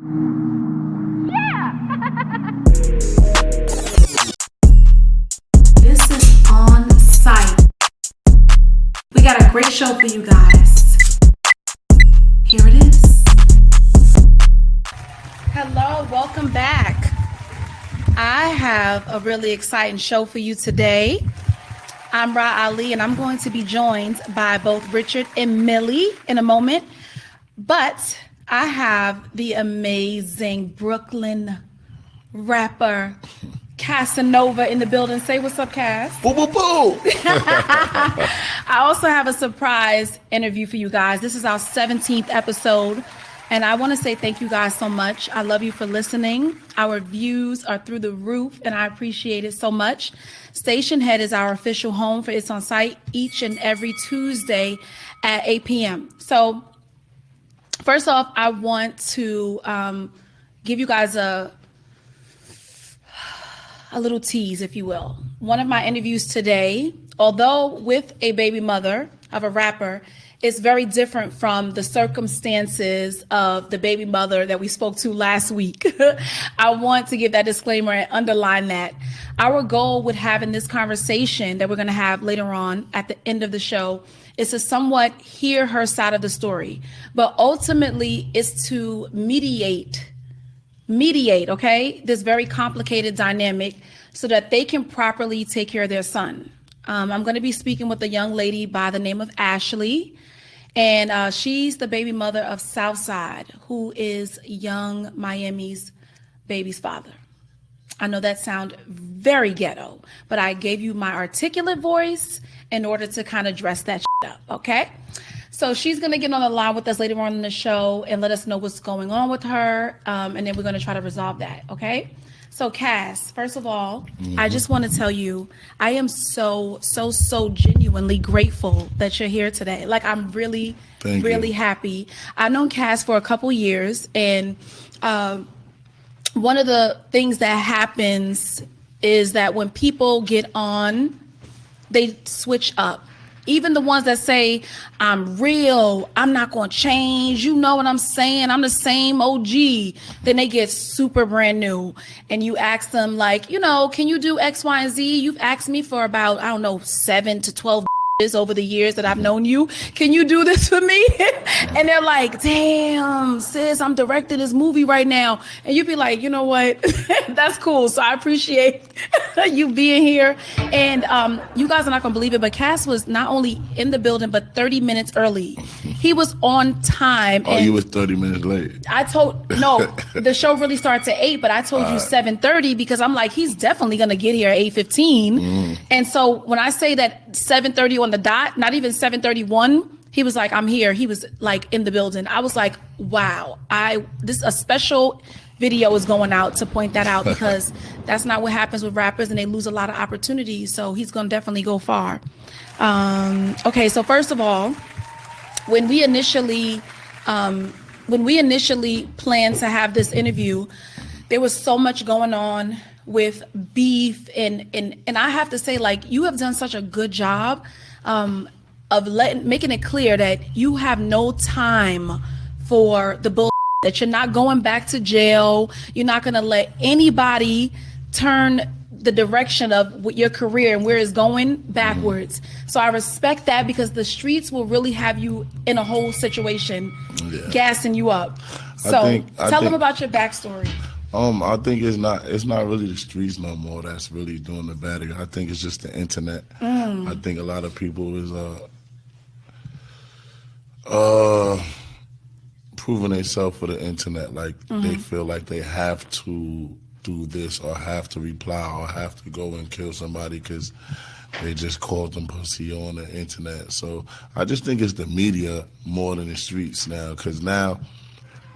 This is Onsite. We got a great show for you guys. Here it is. Hello, welcome back. I have a really exciting show for you today. I'm Rah Ali, and I'm going to be joined by both Richard and Millie in a moment. But I have the amazing Brooklyn rapper Casanova in the building. Say what's up, Cass. Boo, boo, boo. I also have a surprise interview for you guys. This is our 17th episode, and I want to say thank you guys so much. I love you for listening. Our views are through the roof, and I appreciate it so much. Station Head is our official home for It's On Site each and every Tuesday at 8 p.m. So first off, I want to give you guys a little tease, if you will. One of my interviews today, although with a baby mother of a rapper, is very different from the circumstances of the baby mother that we spoke to last week. I want to give that disclaimer and underline that. Our goal with having this conversation that we're going to have later on at the end of the show is to somewhat hear her side of the story, but ultimately it's to mediate, okay, this very complicated dynamic so that they can properly take care of their son. I'm going to be speaking with a young lady by the name of Ashley, and she's the baby mother of Southside, who is young Miami's baby's father. I know that sounds very ghetto, but I gave you my articulate voice in order to kind of dress that shit up, okay? So she's going to get on the line with us later on in the show and let us know what's going on with her, and then we're going to try to resolve that, okay? So Cass, first of all, I just want to tell you, I am so genuinely grateful that you're here today. Like, I'm really happy. I've known Cass for a couple years, and one of the things that happens is that when people get on, they switch up. Even the ones that say, I'm real, I'm not going to change, you know what I'm saying, I'm the same OG. Then they get super brand new. And you ask them like, you know, can you do X, Y, and Z? You've asked me for about, I don't know, 7 to 12 over the years that I've known you. Can you do this for me? And they're like, damn, sis, I'm directing this movie right now. And you'd be like, you know what? That's cool. So I appreciate you being here. And you guys are not going to believe it, but Cass was not only in the building, but 30 minutes early. He was on time. Oh, you was 30 minutes late. No, the show really starts at 8, but I told you 7:30 because I'm like, he's definitely going to get here at 8:15. And so when I say that 7:30 on the dot, not even 7:31, he was like, I'm here. He was like in the building. I was like, wow, this a special video is going out to point that out because that's not what happens with rappers, and they lose a lot of opportunities. So he's going to definitely go far. Okay, so first of all, when we initially planned to have this interview, there was so much going on with beef, and I have to say, like, you have done such a good job of making it clear that you have no time for the bull, that you're not going back to jail. You're not going to let anybody turn the direction of your career and where it's going backwards. So I respect that because the streets will really have you in a whole situation, gassing you up. So tell them about your backstory. I think it's not really the streets no more that's really doing the bad. I think it's just the internet. I think a lot of people is proving themselves for the internet. Like they feel like they have to do this or have to reply or have to go and kill somebody because they just called them pussy on the internet. So I just think it's the media more than the streets now, because now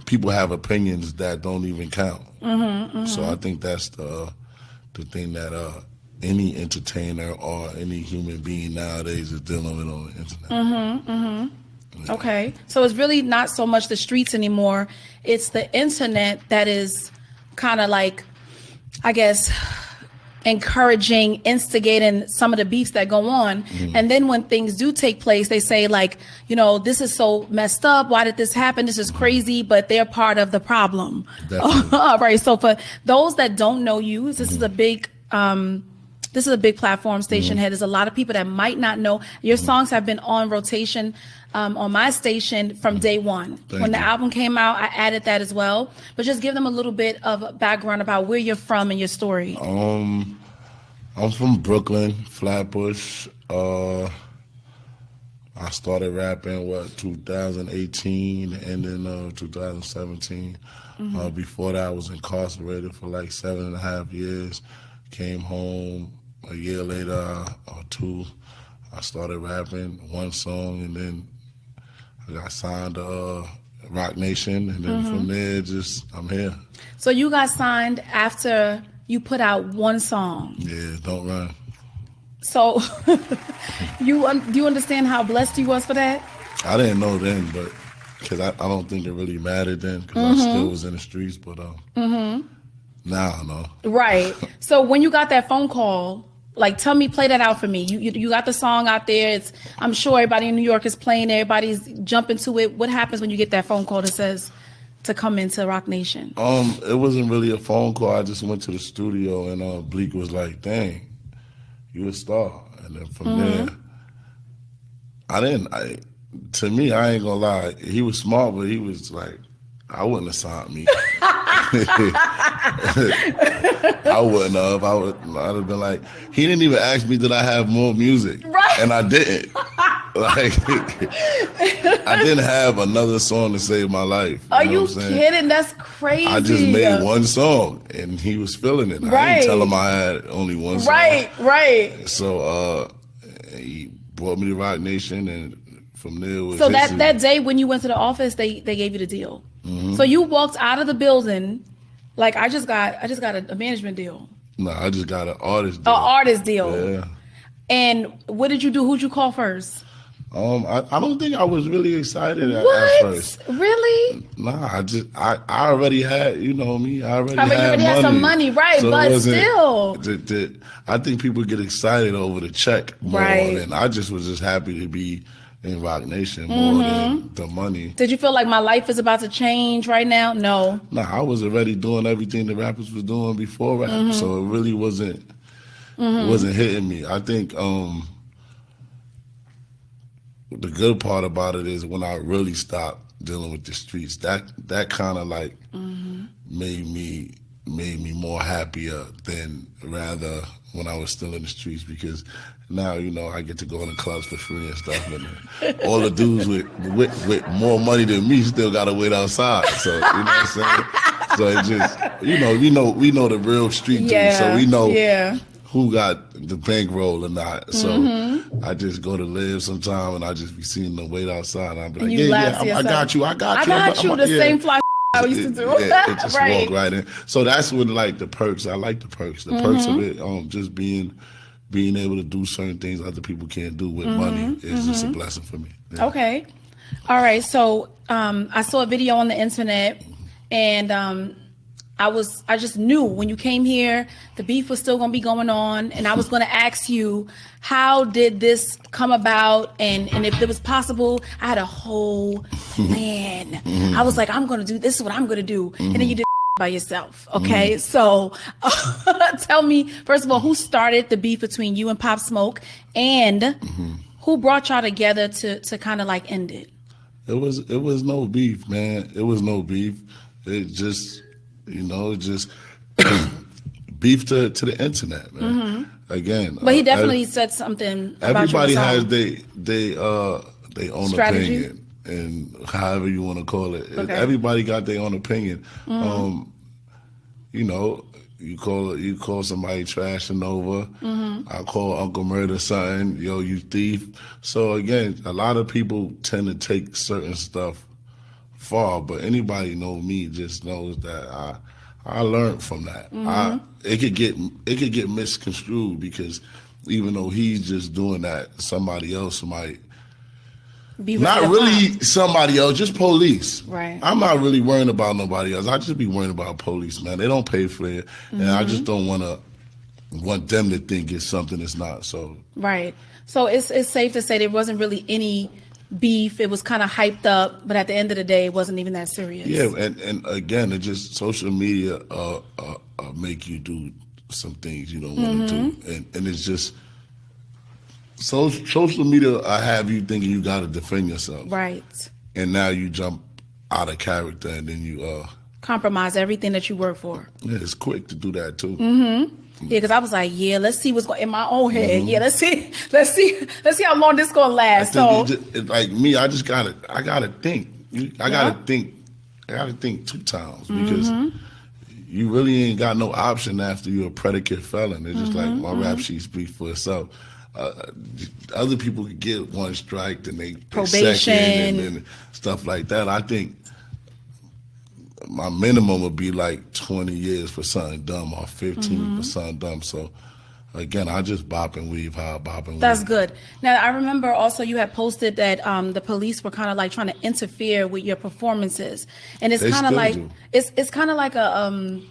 people have opinions that don't even count. So I think that's the thing that any entertainer or any human being nowadays is dealing with on the internet. Yeah. Okay, so it's really not so much the streets anymore. It's the internet that is kind of like, I guess, encouraging, instigating some of the beefs that go on. And then when things do take place, they say like, you know, this is so messed up. Why did this happen? This is crazy, but they're part of the problem. All right. So for those that don't know you, this is a big, platform, Station Head. There's a lot of people that might not know. Your songs have been on rotation on my station from day one. When the album came out, I added that as well. But just give them a little bit of background about where you're from and your story. I'm from Brooklyn, Flatbush. I started rapping, 2018, and then 2017. Before that, I was incarcerated for like 7.5 years. Came home a year later or two. I started rapping one song, and then I got signed to Rock Nation, and then from there, I'm here. So you got signed after you put out one song. Yeah, Don't Run. So do you understand how blessed you was for that? I didn't know then, but because I don't think it really mattered then, because I still was in the streets, but now I know. Right. So when you got that phone call, like, play that out for me. You got the song out there. I'm sure everybody in New York is playing. Everybody's jumping to it. What happens when you get that phone call that says to come into Rock Nation? It wasn't really a phone call. I just went to the studio, and Bleak was like, "Dang, you a star." And then from there, to me, I ain't gonna lie. He was smart, but he was like, I wouldn't have signed me. I wouldn't have. I'd have been like, he didn't even ask me did I have more music, right? And I didn't. Like, I didn't have another song to save my life. Are you kidding? That's crazy. I just made one song, and he was feeling it. Right. I didn't tell him I had only one song. Right. So he brought me to Rock Nation, and from there was. So that day when you went to the office, they gave you the deal. So you walked out of the building like, I just got a management deal. No, I just got an artist deal. An artist deal. Yeah. And what did you do? Who'd you call first? I don't think I was really excited at first. Really? Nah, I already had, you know me, I already had some money, right? So but still. I think people get excited over the check more than I was just happy to be in Rock Nation more than the money. Did you feel like my life is about to change right now? No. Nah, I was already doing everything the rappers was doing before rap, so it really wasn't hitting me. I think the good part about it is when I really stopped dealing with the streets, that kind of like made me more happier than rather when I was still in the streets, because now, you know, I get to go in the clubs for free and stuff, and all the dudes with more money than me still gotta wait outside. So you know what I'm saying? So it just, we know the real street dudes, so we know who got the bankroll or not. So I just go to live sometime, and I just be seeing them wait outside, and I be like, I got you. The same fly I used to do. It just walk right in. So that's when, like, the perks. I like the perks. The perks of it, just being able to do certain things other people can't do with money is just a blessing for me. Yeah. Okay. All right. So I saw a video on the internet, and I just knew when you came here, the beef was still going to be going on. And I was going to ask you, how did this come about? And if it was possible, I had a whole plan. I was like, this is what I'm going to do. And then you did by yourself. Okay. So tell me, first of all, who started the beef between you and Pop Smoke, and who brought y'all together to kind of like end it? It was no beef, man. It was no beef. It just, beef to the internet, man. Again. But he definitely said something about everybody your has song. they own Strategy? opinion, and however you want to call it. Okay. Everybody got their own opinion. You call somebody trashing over. I call Uncle Murder something. Yo, you thief. So again, a lot of people tend to take certain stuff far, but anybody know me just knows that I learned from that. It could get misconstrued, because even though he's just doing that, somebody else might not really somebody else, just police. Right. I'm not really worrying about nobody else. I just be worrying about police, man. They don't pay for it, and I just don't want to want them to think it's something it's not. So Right. So it's safe to say there wasn't really any beef. It was kind of hyped up, but at the end of the day, it wasn't even that serious. yeah, and again, it just social media make you do some things you don't want to do, and it's just social media. I have you thinking you got to defend yourself, Right. and now you jump out of character, and then you Compromise everything that you work for. yeah, it's quick to do that too. Yeah, because I was like, yeah, let's see what's going in my own head. Yeah, let's see how long this gonna last. So, Like me, I gotta think. I gotta think 2 times because you really ain't got no option after you're a predicate felon. It's just like my rap sheet speaks for itself. Other people could get 1 strike, then they Probation second, and stuff like that. I think my minimum would be like 20 years for something dumb or 15 for something dumb. So again, I just bop and weave how I bop and weave. that's good. Now, I remember also you had posted that the police were kind of like trying to interfere with your performances, and it's They kind of still like do. it's kind of like a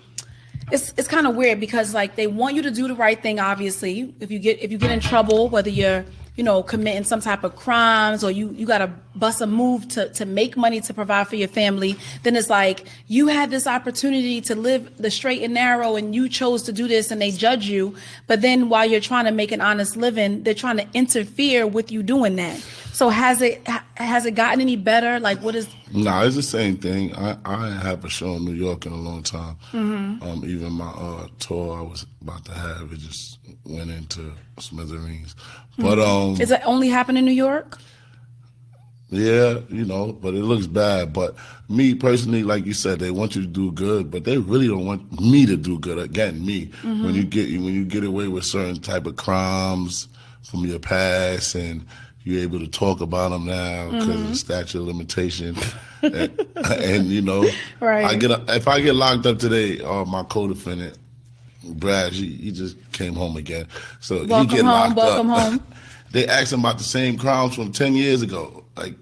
it's kind of weird because like they want you to do the right thing. Obviously, if you get in trouble, whether you're committing some type of crimes or you got to bust a move to make money to provide for your family, then it's like you had this opportunity to live the straight and narrow and you chose to do this and they judge you. But then while you're trying to make an honest living, they're trying to interfere with you doing that. So has it gotten any better? Like what is? No, it's the same thing. I have a show in New York in a long time. Even my tour I was about to have, it just went into smithereens. But Is it only happen in New York? yeah, but it looks bad. But me personally, like you said, they want you to do good, but they really don't want me to do good. Again, me. When you get away with certain type of crimes from your past and you're able to talk about them now because of the statute of limitation, and Right. if I get locked up today, my co-defendant Brad, he just came home again, so Welcome he get home, locked welcome up. home. They asked him about the same crimes from 10 years ago, like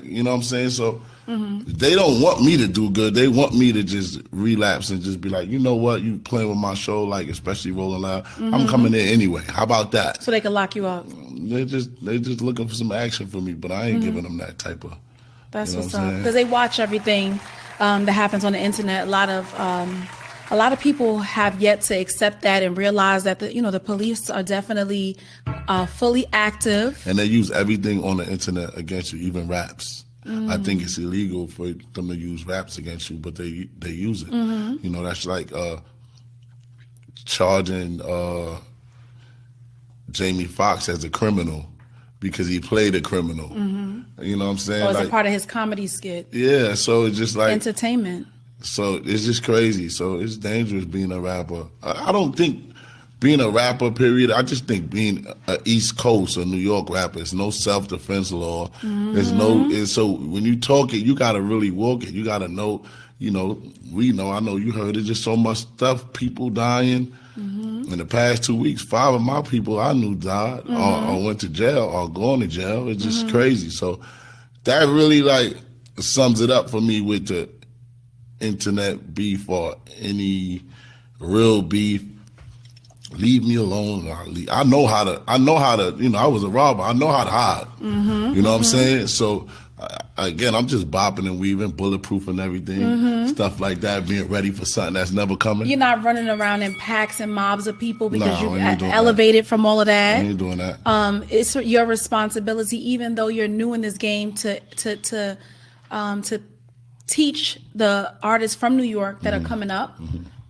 you know what I'm saying. So they don't want me to do good. They want me to just relapse and just be like, you know what, you playing with my show, like especially Rolling Loud. I'm coming in anyway. How about that? So they can lock you up. They just looking for some action for me, but I ain't giving them that type of. That's You know what's what I'm up. saying? Because they watch everything that happens on the internet. A lot of people have yet to accept that and realize that the police are definitely fully active. And they use everything on the internet against you, even raps. I think it's illegal for them to use raps against you, but they use it. That's like charging Jamie Foxx as a criminal because he played a criminal. You know what I'm saying? Or as a part of his comedy skit. Yeah, so it's just like Entertainment. So it's just crazy. So it's dangerous being a rapper. I don't think being a rapper, period. I just think being an East Coast or New York rapper, there's no self-defense law. So when you talk it, you got to really walk it. You got to know, I know you heard it, just so much stuff, people dying. In the past 2 weeks, 5 of my people I knew died or went to jail or going to jail. It's just crazy. So that really like sums it up for me with the internet beef or any real beef. Leave me alone. I know how to, I was a robber. I know how to hide. You know what I'm saying? So again, I'm just bopping and weaving, bulletproof and everything, stuff like that, being ready for something that's never coming. You're not running around in packs and mobs of people because No, you I ain't doing elevated from all of I that. ain't doing that. It's your responsibility, even though you're new in this game, to teach the artists from New York that are coming up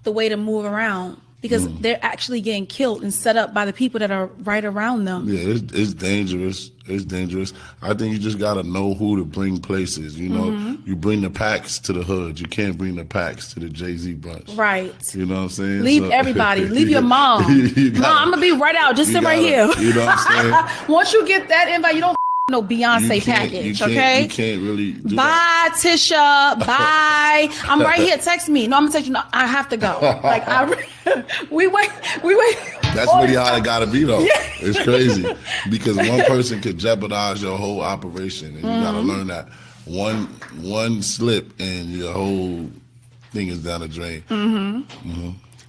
the way to move around, because they're actually getting killed and set up by the people that are right around them. Yeah, it's dangerous. It's dangerous. I think you just got to know who to bring places. You bring the packs to the hood. You can't bring the packs to the Jay-Z brunch. Right. You know what I'm saying? Leave everybody. Leave your mom. Mom, I'm going to be right out. Just sit right here. You know what I'm saying? Once you get that invite, you don't no Beyonce package, okay? You can't really do Bye, that. Tisha. Bye. I'm right here. Text me. No, I'm gonna text you. No, I have to go. Like we wait. That's really how it gotta be, though. Yeah. It's crazy because one person could jeopardize your whole operation, and you gotta learn that one slip and your whole thing is down the drain.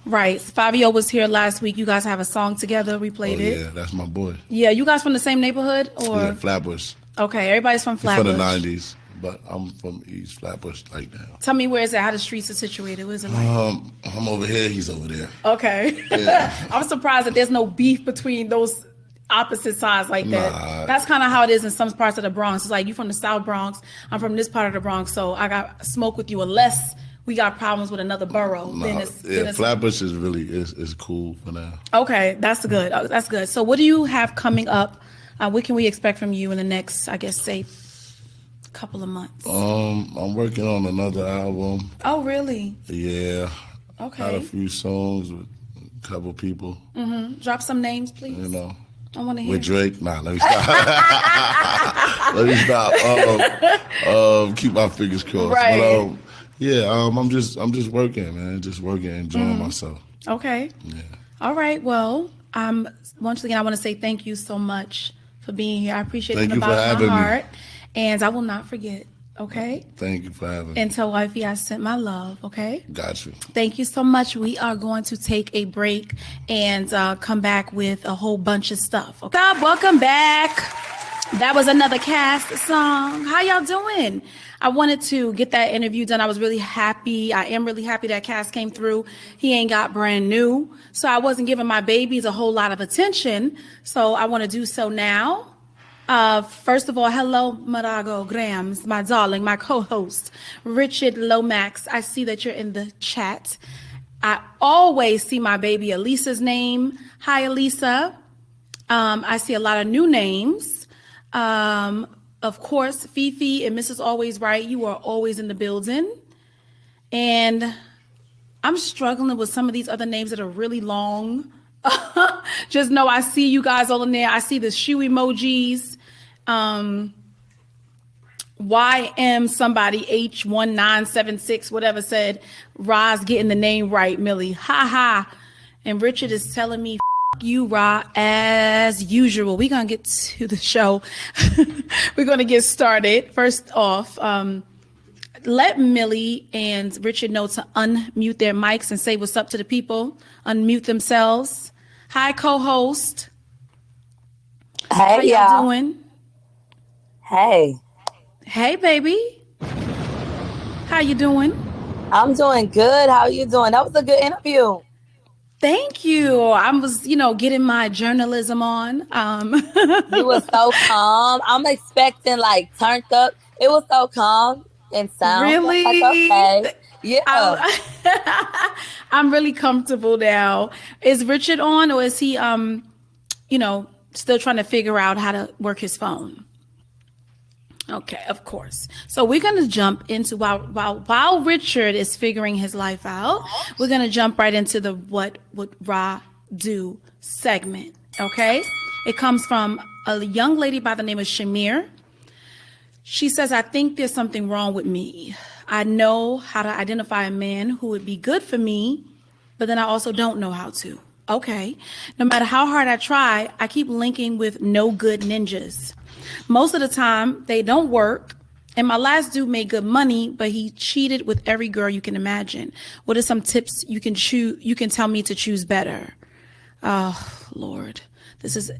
Right. Fabio was here last week. You guys have a song together. We played it. Yeah, that's my boy. Yeah, you guys from the same neighborhood, or Yeah, Flatbush. Okay, everybody's from He's Flatbush. from the '90s, but I'm from East Flatbush like now. Tell me, where is it? How the streets are situated? Where is it like? I'm over here. He's over there. Okay. Yeah. I'm surprised that there's no beef between those opposite sides like that. Nah. That's kind of how it is in some parts of the Bronx. It's like, you from the South Bronx, I'm from this part of the Bronx, so I got smoke with you unless we got problems with another borough. Then it's Flatbush is really is cool for now. Okay, that's good. That's good. So what do you have coming up? What can we expect from you in the next, I guess, say, couple of months? I'm working on another album. Oh, really? Yeah. Okay. Got a few songs with a couple people. Drop some names, please. You know. I want to hear. With Drake? Nah, let me stop. Let me stop. Keep my fingers crossed. Right. But, yeah, I'm just working, man. Just working, enjoying myself. Okay. Yeah. All right. Well, once again, I want to say thank you so much for being here. I appreciate it from the bottom of my heart. And I will not forget, okay? Thank you for having me. And tell wifey I sent my love, okay? Got you. Thank you so much. We are going to take a break and come back with a whole bunch of stuff. Okay? Welcome back. That was another cast song. How y'all doing? I wanted to get that interview done. I was really happy. I am really happy that Cass came through. He ain't got brand new. So I wasn't giving my babies a whole lot of attention. So I want to do so now. First of all, hello, Marago Grams, my darling, my co-host, Richard Lomax. I see that you're in the chat. I always see my baby Elisa's name. Hi, Elisa. I see a lot of new names. Of course, Fifi and Mrs. Always Right, you are always in the building. And I'm struggling with some of these other names that are really long. Just know I see you guys all in there. I see the shoe emojis. YM somebody H1976, whatever, said Rah's getting the name right, Millie. Ha ha. And Richard is telling me you, Rah, as usual. We're going to get to the show. We're going to get started. First off, let Millie and Richard know to unmute their mics and say what's up to the people. Unmute themselves. Hi, co-host. Hey, How y'all doing? Hey. Hey, baby. How you doing? I'm doing good. How are you doing? That was a good interview. Thank you. I was, getting my journalism on. You were so calm. I'm expecting like turned up. It was so calm and sound. Really? Like, okay. Yeah. I'm really comfortable now. Is Richard on, or is he, still trying to figure out how to work his phone? Okay, of course. So we're going to jump into while Richard is figuring his life out, we're going to jump right into the What Would Rah Do segment. Okay. It comes from a young lady by the name of Shamir. She says, I think there's something wrong with me. I know how to identify a man who would be good for me, but then I also don't know how to. Okay. No matter how hard I try, I keep linking with no good ninjas. Most of the time, they don't work. And my last dude made good money, but he cheated with every girl you can imagine. What are some tips you can tell me to choose better? Oh, Lord. This is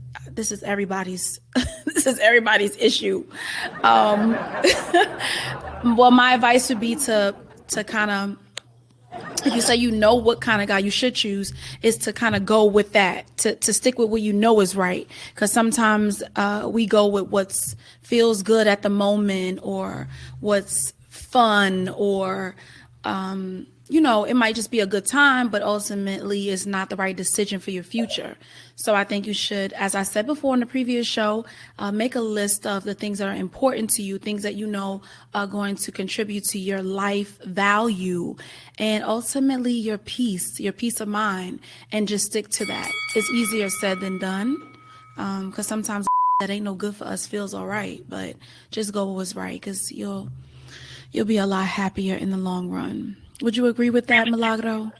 everybody's this is everybody's issue. Well, my advice would be to kind of, if you say what kind of guy you should choose, is to kind of go with that, to stick with what you know is right. Because sometimes we go with what's feels good at the moment, or what's fun, or it might just be a good time, but ultimately it's not the right decision for your future. So I think you should, as I said before in the previous show, make a list of the things that are important to you, things that you know are going to contribute to your life value, and ultimately your peace of mind, and just stick to that. It's easier said than done, because sometimes that ain't no good for us feels all right, but just go with what's right, because you'll be a lot happier in the long run. Would you agree with that, Milagro?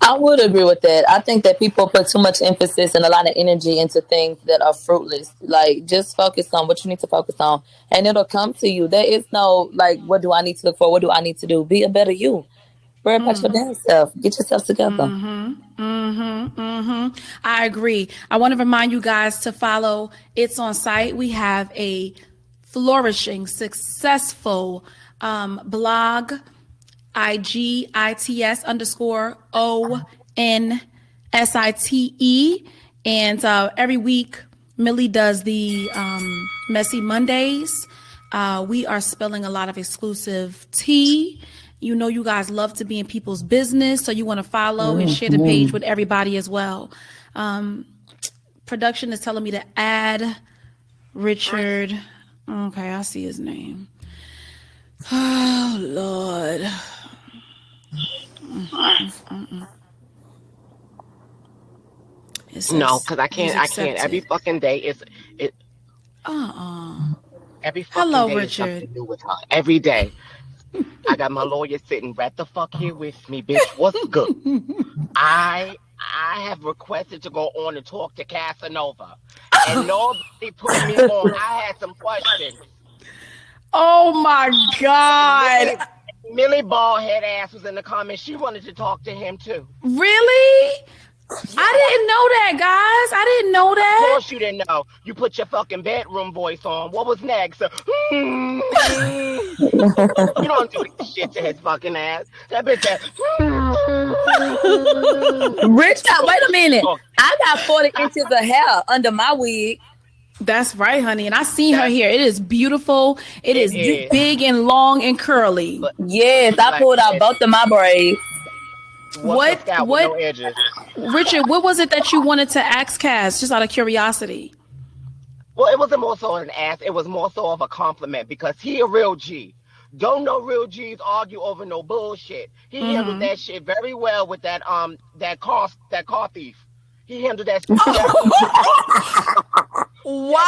I would agree with that. I think that people put too much emphasis and a lot of energy into things that are fruitless. Like, just focus on what you need to focus on, and it'll come to you. There is no, what do I need to look for? What do I need to do? Be a better you. Worry about your damn self. Get yourself together. I agree. I want to remind you guys to follow It's Onsite. We have a flourishing, successful blog, IGITS_ONSITE. And every week, Millie does the Messy Mondays. We are spilling a lot of exclusive tea. You know, you guys love to be in people's business, so you want to follow and share the page with everybody as well. Production is telling me to add Richard. Okay, I see his name. Oh, Lord. No, because I can't. Every fucking day is it. Every fucking Hello, day Richard. is something to do with her. Every day. I got my lawyer sitting right the fuck here with me, bitch. What's good? I have requested to go on and talk to Casanova, and nobody put me on. I had some questions. Oh my God. Millie bald-head ass was in the comments. She wanted to talk to him too. Really? I didn't know that, guys. I didn't know Of that. course you didn't know. You put your fucking bedroom voice on. What was next? You don't do this shit to his fucking ass. That bitch said, Rich, wait a minute. I got 40 inches of hair under my wig. That's right, honey. And I seen her here. It is beautiful. It is big and long and curly. Yes, I pulled out both of my braids. What? No edges. Richard, what was it that you wanted to ask Cass, just out of curiosity? Well, it wasn't more so an ask. It was more so of a compliment because he a real G. Don't no real G's argue over no bullshit. He handled that shit very well with that car thief. He handled that shit. Wow!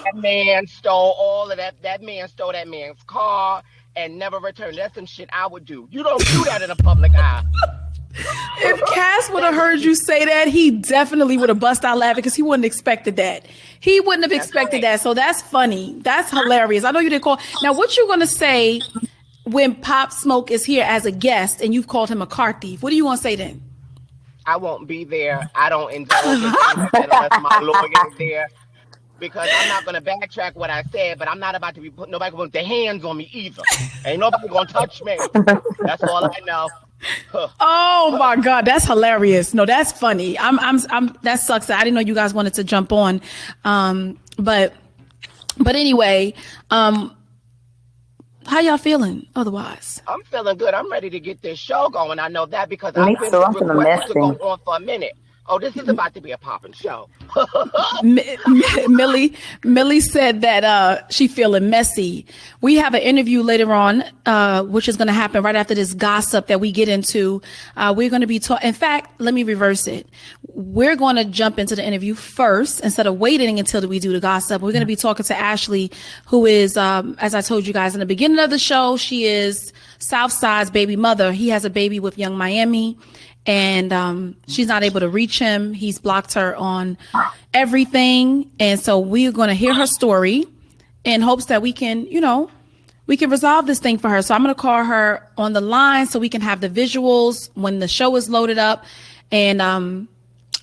That man stole all of that. That man stole that man's car and never returned. That's some shit I would do. You don't do that in a public eye. If Cass would have heard you say that, he definitely would have bust out laughing because he wouldn't have expected that. He wouldn't have expected that. So that's funny. That's hilarious. I know you didn't call. Now, what you going to say when Pop Smoke is here as a guest and you've called him a car thief? What are you going to say then? I won't be there. I don't indulge in things like that unless my lawyer is there. Because I'm not going to backtrack what I said, but I'm not about to be putting nobody with their hands on me either. Ain't nobody going to touch me. That's all I know. Oh my God, that's hilarious. No, that's funny. That sucks. I didn't know you guys wanted to jump on. But anyway, how y'all feeling otherwise? I'm feeling good. I'm ready to get this show going. I know that because I've been requested to go on for a minute. Oh, this is about to be a popping show. Millie said that she feeling messy. We have an interview later on, which is going to happen right after this gossip that we get into. We're going to be talking. In fact, let me reverse it. We're going to jump into the interview first instead of waiting until we do the gossip. We're going to be talking to Ashley, who is, as I told you guys in the beginning of the show, she is Southside's baby mother. He has a baby with Young Miami. And she's not able to reach him. He's blocked her on everything. And so we're going to hear her story in hopes that we can resolve this thing for her. So I'm going to call her on the line so we can have the visuals when the show is loaded up. And I'm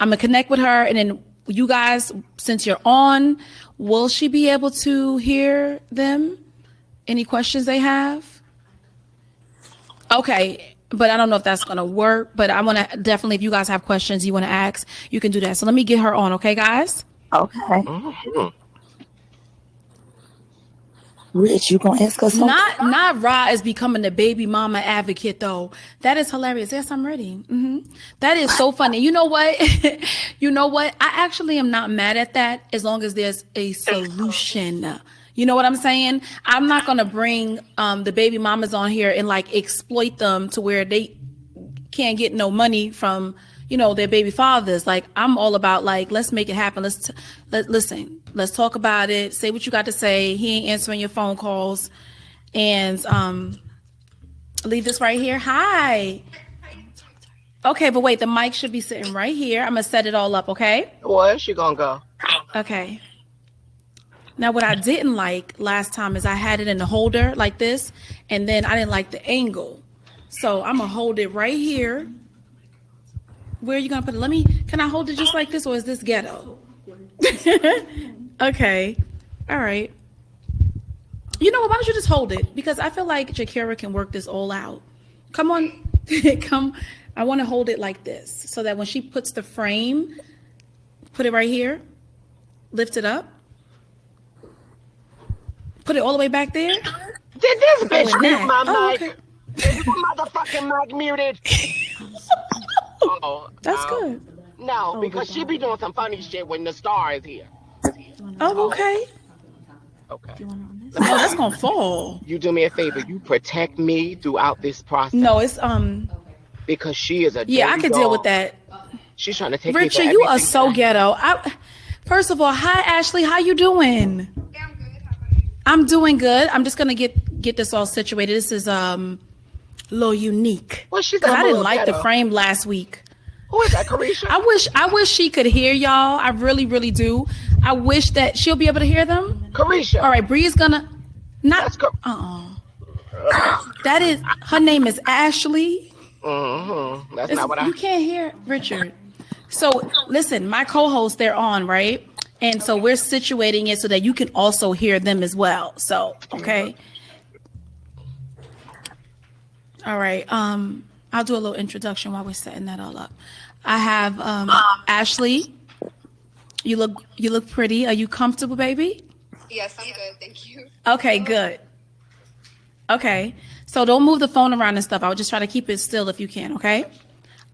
going to connect with her. And then you guys, since you're on, will she be able to hear them? Any questions they have? Okay. But I don't know if that's going to work. But I want to definitely, if you guys have questions you want to ask, you can do that. So let me get her on. Okay, guys? Okay. Mm-hmm. Rich, you going to ask us something? Not Rah is becoming the baby mama advocate, though. That is hilarious. Yes, I'm ready. Mm-hmm. That is so funny. You know what? You know what? I actually am not mad at that as long as there's a solution. You know what I'm saying? I'm not going to bring the baby mamas on here and like exploit them to where they can't get no money from, their baby fathers. Like, I'm all about like, let's make it happen. Listen, let's talk about it. Say what you got to say. He ain't answering your phone calls. And leave this right here. Hi. Okay, but wait, the mic should be sitting right here. I'm going to set it all up, okay? Where's she going to go? Okay. Now, what I didn't like last time is I had it in the holder like this, and then I didn't like the angle. So I'm gonna hold it right here. Where are you gonna put it? Can I hold it just like this, or is this ghetto? Okay. All right. You know what? Why don't you just hold it? Because I feel like Jakira can work this all out. Come on. Come. I want to hold it like this so that when she puts the frame, put it right here, lift it up, put it all the way back there. Did this bitch mute my mic? Okay. Is your motherfucking mic muted? That's good. No, because she be doing some funny shit when the star is here. Oh, okay. Okay. Oh, that's gonna fall. You do me a favor. You protect me throughout this process. No, it's because she is a yeah, I could deal with that. She's trying to take Richard, me for you are everything so ghetto. First of all, hi Ashley, how you doing? Yeah, I'm good. How about you? I'm doing good. I'm just gonna get this all situated. This is a little unique. Well, she's 'Cause I didn't little like the ghetto. frame last week. Who is that, Carisha? I wish she could hear y'all. I really, really do. I wish that she'll be able to hear them. Carisha. All right, Bree's gonna That's That is her name is Ashley. That's not what You can't hear Richard. So listen, my co-hosts, they're on, right? And so we're situating it so that you can also hear them as well. So, okay. All right. I'll do a little introduction while we're setting that all up. I have Ashley. You look pretty. Are you comfortable, baby? Yes, I'm good. Thank you. Okay, good. Okay. So don't move the phone around and stuff. I'll just try to keep it still if you can, okay?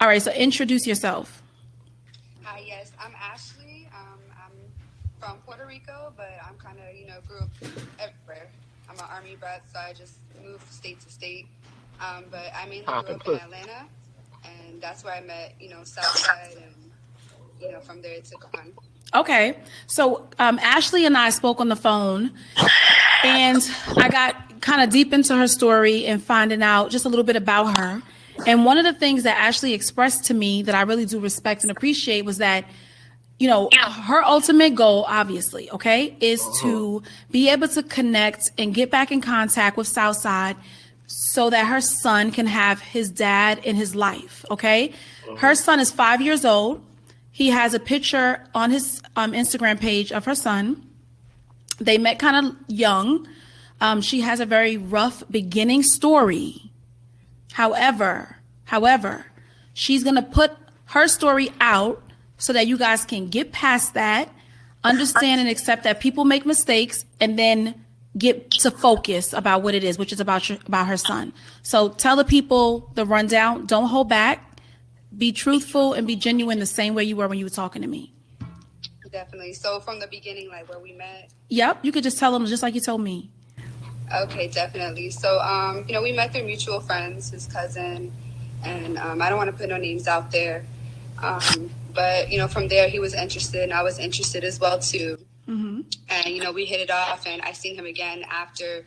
All right, so introduce yourself. Hi, yes, I'm Ashley. I'm from Puerto Rico, but I'm kind of, grew up everywhere. I'm an Army brat, so I just moved state to state. But I mainly grew up in Atlanta, and that's where I met, Southside, and, from there it took on. Okay. So Ashley and I spoke on the phone, and I got kind of deep into her story and finding out just a little bit about her. And one of the things that Ashley expressed to me that I really do respect and appreciate was that, her ultimate goal, obviously, okay, is to be able to connect and get back in contact with Southside so that her son can have his dad in his life, okay? Her son is 5 years old. He has a picture on his Instagram page of her son. They met kind of young. She has a very rough beginning story. However, she's going to put her story out so that you guys can get past that, understand and accept that people make mistakes, and then get to focus about what it is, which is about her son. So tell the people the rundown. Don't hold back. Be truthful and be genuine the same way you were when you were talking to me. Definitely. So from the beginning, like where we met? Yep. You could just tell them just like you told me. Okay, definitely. So, we met through mutual friends, his cousin, and I don't want to put no names out there. But, from there he was interested and I was interested as well too. Mm-hmm. And, we hit it off and I seen him again after.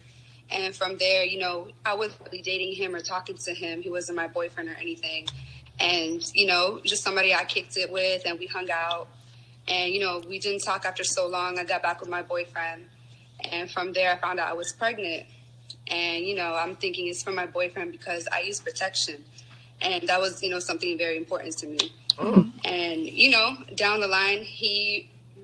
And from there, I wasn't really dating him or talking to him. He wasn't my boyfriend or anything. And, just somebody I kicked it with and we hung out. And, we didn't talk after so long. I got back with my boyfriend. And from there, I found out I was pregnant. And, I'm thinking it's from my boyfriend because I use protection. And that was, something very important to me. Mm. And, down the line,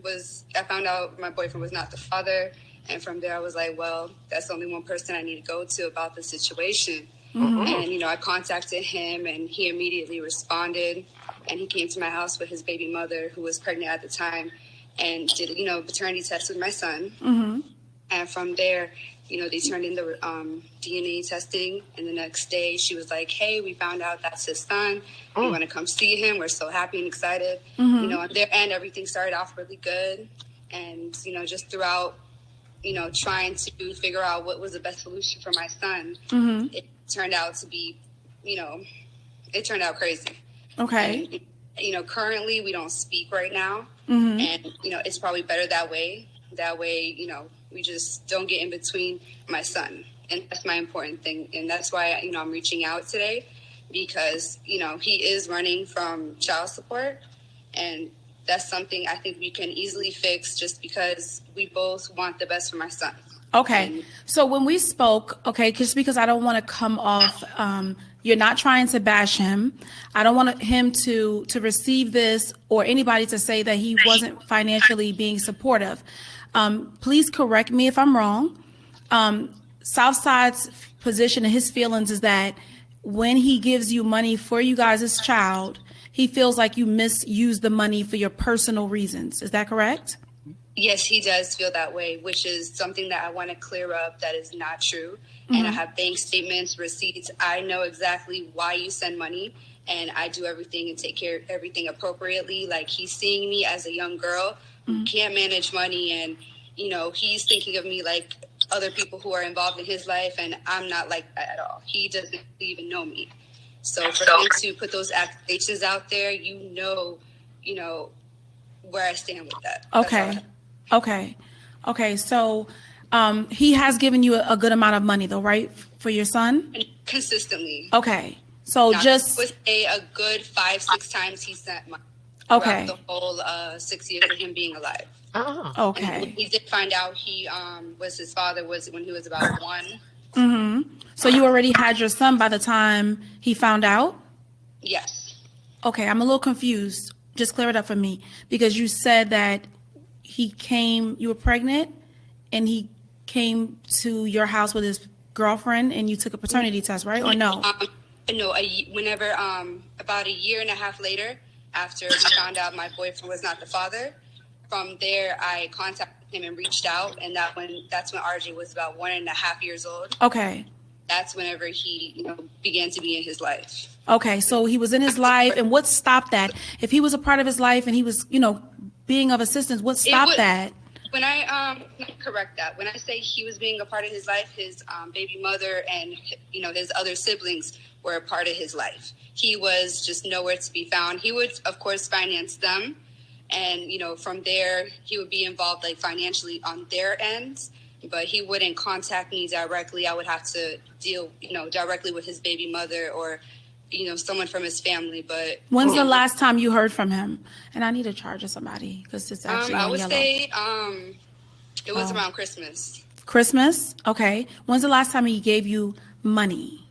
I found out my boyfriend was not the father. And from there, I was like, well, that's only one person I need to go to about the situation. Mm-hmm. And, I contacted him and he immediately responded. And he came to my house with his baby mother, who was pregnant at the time, and did, paternity test with my son. Mm-hmm. And from there, they turned in the DNA testing. And the next day she was like, hey, we found out that's his son. We want to come see him. We're so happy and excited. Mm-hmm. On their end, everything started off really good. And, just throughout, trying to figure out what was the best solution for my son, mm-hmm. It turned out to be, it turned out crazy. Okay. And, currently we don't speak right now. Mm-hmm. And, it's probably better that way. That way, we just don't get in between my son. And that's my important thing. And that's why, I'm reaching out today because, he is running from child support. And that's something I think we can easily fix just because we both want the best for my son. Okay. So when we spoke, okay, just because I don't want to come off You're not trying to bash him. I don't want him to receive this or anybody to say that he wasn't financially being supportive. Please correct me if I'm wrong. Southside's position and his feelings is that when he gives you money for you guys' child, he feels like you misuse the money for your personal reasons. Is that correct? Yes, he does feel that way, which is something that I want to clear up. That is not true. And I have bank statements, receipts. I know exactly why you send money, and I do everything and take care of everything appropriately. Like, he's seeing me as a young girl who can't manage money, and, you know, he's thinking of me like other people who are involved in his life, and I'm not like that at all. He doesn't even know me. So for him to put those accusations out there, you know, where I stand with that. Okay. So he has given you a good amount of money, though, right, for your son? Consistently. Okay. So Now, just was a good 5-6 times he sent money. Okay. Throughout the whole 6 years of him being alive. Oh. And Okay. when he did find out he was his father was when he was about 1. So you already had your son by the time he found out? Yes. Okay, I'm a little confused. Just clear it up for me, because you said that you were pregnant and he came to your house with his girlfriend and you took a paternity test, right? Or no? No, whenever about a year and a half later, after we found out my boyfriend was not the father, from there I contacted him and reached out, and that's when RJ was about 1.5 years old. Okay. That's whenever he began to be in his life. Okay, so he was in his life, and what stopped that? If he was a part of his life and he was, being of assistance, what stopped that? When I correct that, when I say he was being a part of his life, his baby mother and his other siblings were a part of his life. He was just nowhere to be found. He would, of course, finance them, and from there he would be involved like financially on their ends. But he wouldn't contact me directly. I would have to deal, directly with his baby mother or, someone from his family. But when's the last time you heard from him? And I need a charge of somebody because it's actually I on would yellow. say it was around Christmas. Christmas? Okay. When's the last time he gave you money?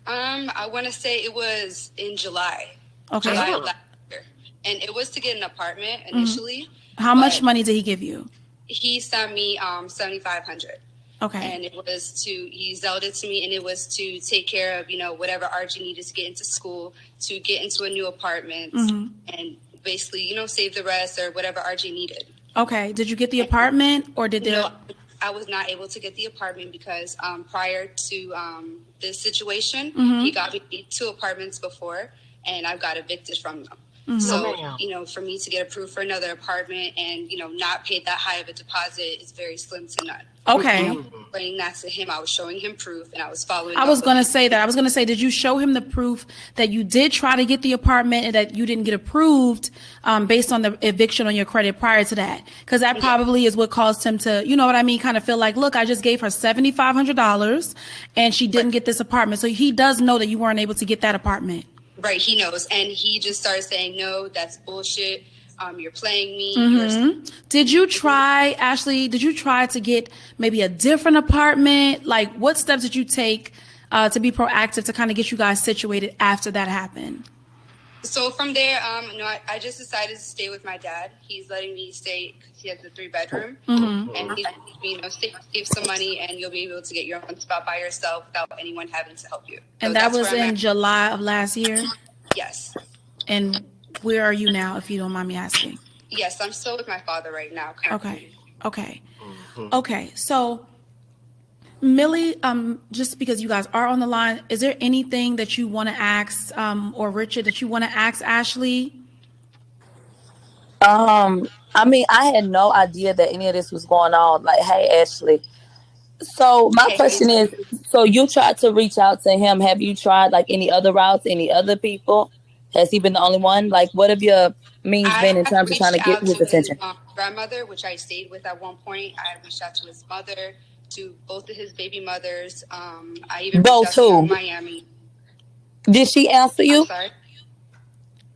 I want to say it was in July. Okay. July of last year. And it was to get an apartment initially. How much money did he give you? He sent me $7,500. Okay. And he zelled it to me, and it was to take care of, whatever RG needed to get into school, to get into a new apartment, and basically, save the rest or whatever RG needed. Okay. Did you get the apartment, or did there? No, I was not able to get the apartment because prior to this situation, he got me 2 apartments before, and I got evicted from them. So, for me to get approved for another apartment and, not pay that high of a deposit is very slim to none. Okay. Explaining that to him, I was showing him proof, and I was following. I was going to say that. I was going to say, did you show him the proof that you did try to get the apartment and that you didn't get approved based on the eviction on your credit prior to that? Because that probably is what caused him to, kind of feel like, look, I just gave her $7,500 and she didn't get this apartment. So he does know that you weren't able to get that apartment. Right, he knows, and he just started saying, "No, that's bullshit. You're playing me." Did you try, Ashley? Did you try to get maybe a different apartment? Like, what steps did you take to be proactive to kind of get you guys situated after that happened? So from there, I just decided to stay with my dad. He's letting me stay because he has a 3-bedroom, and he's save some money, and you'll be able to get your own spot by yourself without anyone having to help you. And that was in July of last year? Yes. And where are you now, if you don't mind me asking? Yes, I'm still with my father right now. Currently. Okay. So, Millie, just because you guys are on the line, is there anything that you want to ask, or Richard, that you want to ask Ashley? I had no idea that any of this was going on. Like, hey, Ashley. So my question is, so you tried to reach out to him. Have you tried like any other routes, any other people? Has he been the only one? Like, what have your means been in terms of trying to get his attention? His grandmother, which I stayed with at one point. I reached out to his mother, to both of his baby mothers. I even reached out to Miami. Did she answer you? I'm sorry?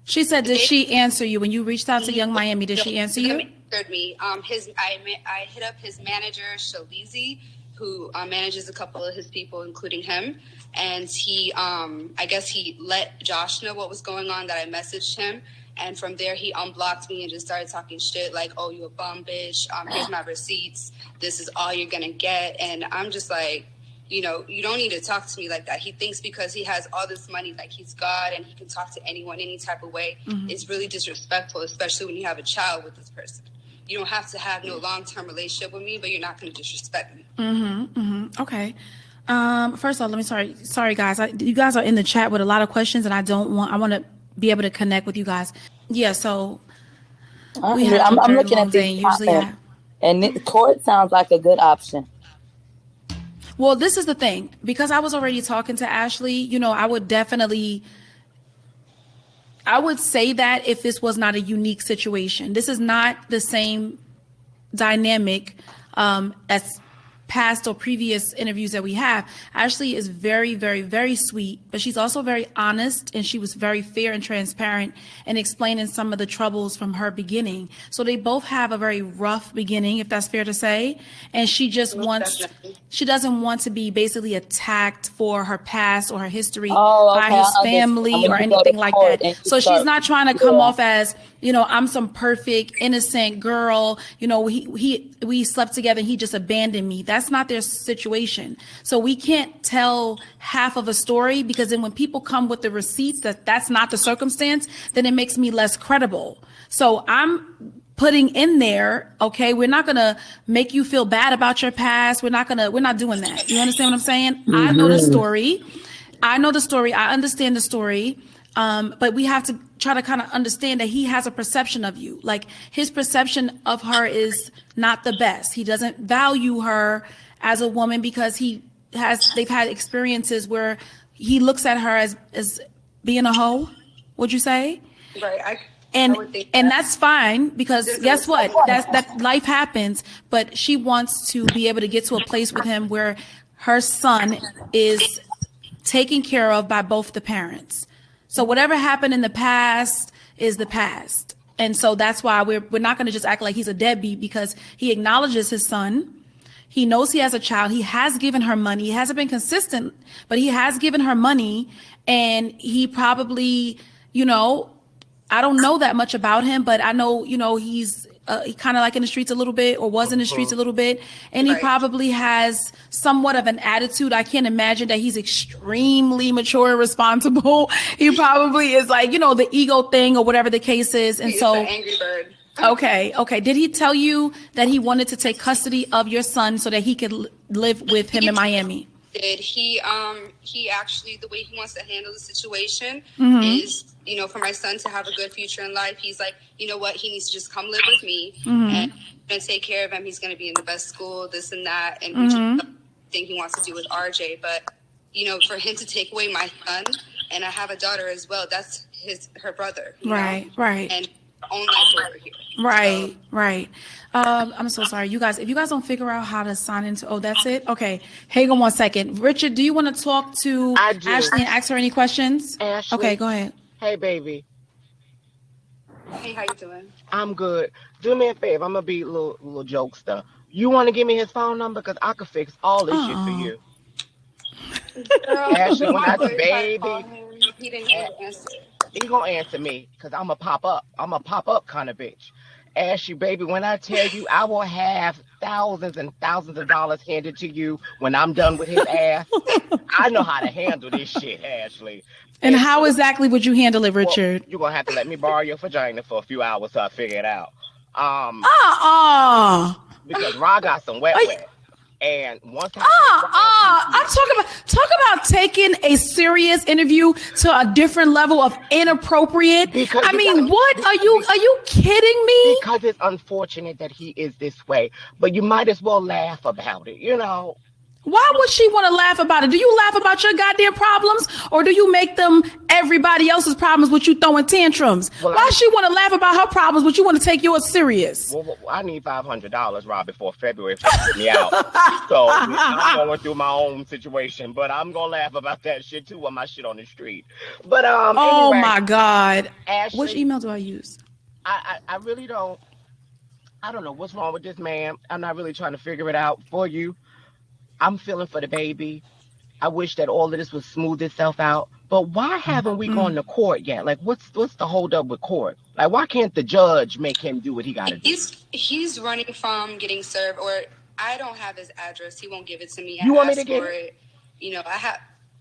She said, did she answer you when you reached out to Young Miami? Did she answer you? Answered me. I hit up his manager, Shalizi, who manages a couple of his people, including him. and he, I guess he let Josh know what was going on, that I messaged him. And from there, he unblocked me and just started talking shit like, oh, you a bum bitch. Here's my receipts. This is all you're going to get. And I'm just like, you know, you don't need to talk to me like that. He thinks because he has all this money, like he's God and he can talk to anyone any type of way. It's really disrespectful, especially when you have a child with this person. You don't have to have no long-term relationship with me, but you're not going to disrespect me. Okay. First of all, sorry guys. You guys are in the chat with a lot of questions, and I want to be able to connect with you guys. Yeah. So I'm looking at these comments, and court sounds like a good option. Well, this is the thing, because I was already talking to Ashley, you know, I would say that if this was not a unique situation. This is not the same dynamic as past or previous interviews that we have. Ashley is very, very, very sweet, but she's also very honest, and she was very fair and transparent in explaining some of the troubles from her beginning. So they both have a very rough beginning, if that's fair to say. And she just she doesn't want to be basically attacked for her past or her history by his family or anything like that. So she's not trying to come off as, you know, I'm some perfect, innocent girl. You know, we slept together and he just abandoned me. That's not their situation. So we can't tell half of a story, because then when people come with the receipts that's not the circumstance, then it makes me less credible. So I'm putting in there, okay, we're not going to make you feel bad about your past. We're not doing that. You understand what I'm saying? I know the story. I understand the story. But we have to try to kind of understand that he has a perception of you. Like, his perception of her is not the best. He doesn't value her as a woman because they've had experiences where he looks at her as being a hoe, would you say? Right. And that's fine, because guess what? That life happens, but she wants to be able to get to a place with him where her son is taken care of by both the parents. So whatever happened in the past is the past. And so that's why we're not going to just act like he's a deadbeat, because he acknowledges his son. He knows he has a child. He has given her money. He hasn't been consistent, but he has given her money. And he probably, you know, I don't know that much about him, but I know, you know, he's kind of like in the streets a little bit, or was in the streets a little bit. And he probably has somewhat of an attitude. I can't imagine that he's extremely mature and responsible. He probably is like, you know, the ego thing or whatever the case is. And he's so, an angry bird. Okay. Did he tell you that he wanted to take custody of your son so that he could live with him in Miami? He actually, the way he wants to handle the situation is, you know, for my son to have a good future in life. He's like, you know what, he needs to just come live with me and I'm gonna take care of him. He's gonna be in the best school, this and that, and we just think he wants to do with RJ. But, you know, for him to take away my son, and I have a daughter as well, that's her brother. Right. And our own life over here. Right. I'm so sorry, you guys. If you guys don't figure out how to sign into, that's it. Okay, hang on one second. Richard, do you want to talk to Ashley and ask her any questions? Ashley. Okay, go ahead. Hey, baby. Hey, how you doing? I'm good. Do me a favor. I'm gonna be a little jokester. You want to give me his phone number, because I could fix all this shit for you. Girl, Ashley, when I baby, he didn't even answer. He gonna answer me, because I'm a pop up. I'm a pop up kind of bitch. Ashley, baby, when I tell you I will have thousands and thousands of dollars handed to you when I'm done with his ass, I know how to handle this shit, Ashley. And how exactly would you handle it, Richard? Well, you're gonna have to let me borrow your vagina for a few hours so I figure it out. Because Rah got some wet. And once talk about taking a serious interview to a different level of inappropriate. I mean, what are you kidding me? Because it's unfortunate that he is this way, but you might as well laugh about it, you know. Why would she want to laugh about it? Do you laugh about your goddamn problems, or do you make them everybody else's problems with you throwing tantrums? Why she want to laugh about her problems, but you want to take yours serious? Well, I need $500, Rob, before February to get me out. So I'm going through my own situation, but I'm gonna laugh about that shit too on my shit on the street. But oh anyway, my God, Ashley, which email do I use? I really don't. I don't know what's wrong with this man. I'm not really trying to figure it out for you. I'm feeling for the baby. I wish that all of this would smooth itself out. But why haven't we gone to court yet? Like, what's the hold up with court? Like, why can't the judge make him do what he got to do? He's running from getting served, or I don't have his address. He won't give it to me. You want me to get it? You know,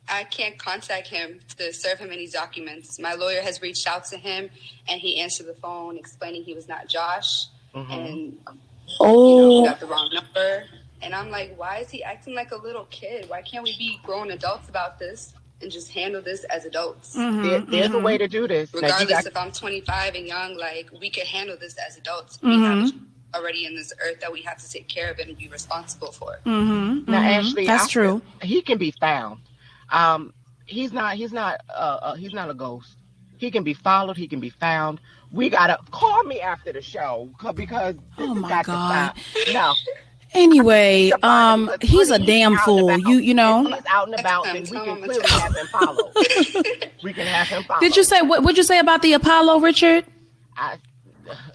I can't contact him to serve him any documents. My lawyer has reached out to him, and he answered the phone explaining he was not Josh, and he got the wrong number. And I'm like, why is he acting like a little kid? Why can't we be grown adults about this and just handle this as adults? There's a way to do this. Regardless if I'm 25 and young, like, we can handle this as adults. We have already in this earth that we have to take care of and be responsible for. Now, Ashley, that's true. He can be found. He's not a ghost. He can be followed. He can be found. We gotta call me after the show because this has got to stop. No. Anyway, he's a damn fool. You know. If he's out and about, then we can clearly have him followed. We can have him followed. Did you say what'd you say about the Apollo, Richard?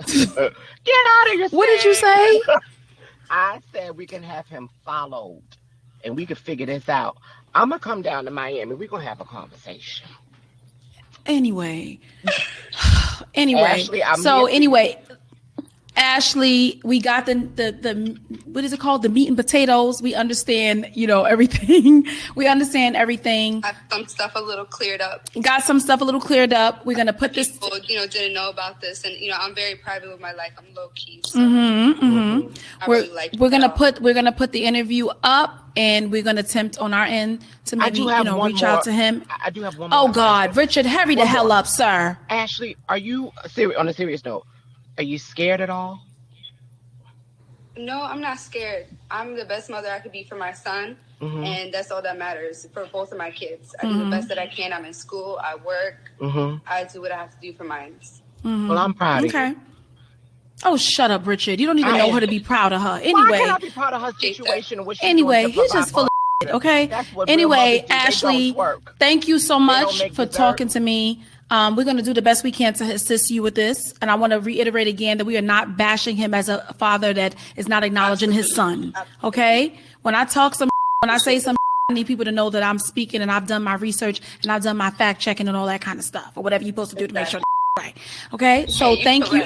Get out of your. What did you say? I said we can have him followed, and we can figure this out. I'm gonna come down to Miami. We're gonna have a conversation. Anyway, Ashley, Ashley, we got the what is it called? The meat and potatoes. We understand, everything. We understand everything. Got some stuff a little cleared up. We're gonna put this. People, didn't know about this, and I'm very private with my life. I'm low key. So We're gonna put the interview up, and we're gonna attempt on our end to maybe reach out to him. I do have one more. Oh God, Richard, hurry the hell up, sir. Ashley, are you on a serious note? Are you scared at all? No, I'm not scared. I'm the best mother I could be for my son, and that's all that matters for both of my kids. I do the best that I can. I'm in school. I work. I do what I have to do for mine. Well, I'm proud of you. Oh, shut up, Richard. You don't even know her to be proud of her. Anyway. Why can't I be proud of her situation and what she's anyway, doing he's just full of shit, okay? Anyway, Ashley, thank you so much for talking to me. We're going to do the best we can to assist you with this. And I want to reiterate again that we are not bashing him as a father that is not acknowledging his son. Okay? When I say some, I need people to know that I'm speaking and I've done my research and I've done my fact checking and all that kind of stuff, or whatever you're supposed to do to make sure right. Okay? So thank you.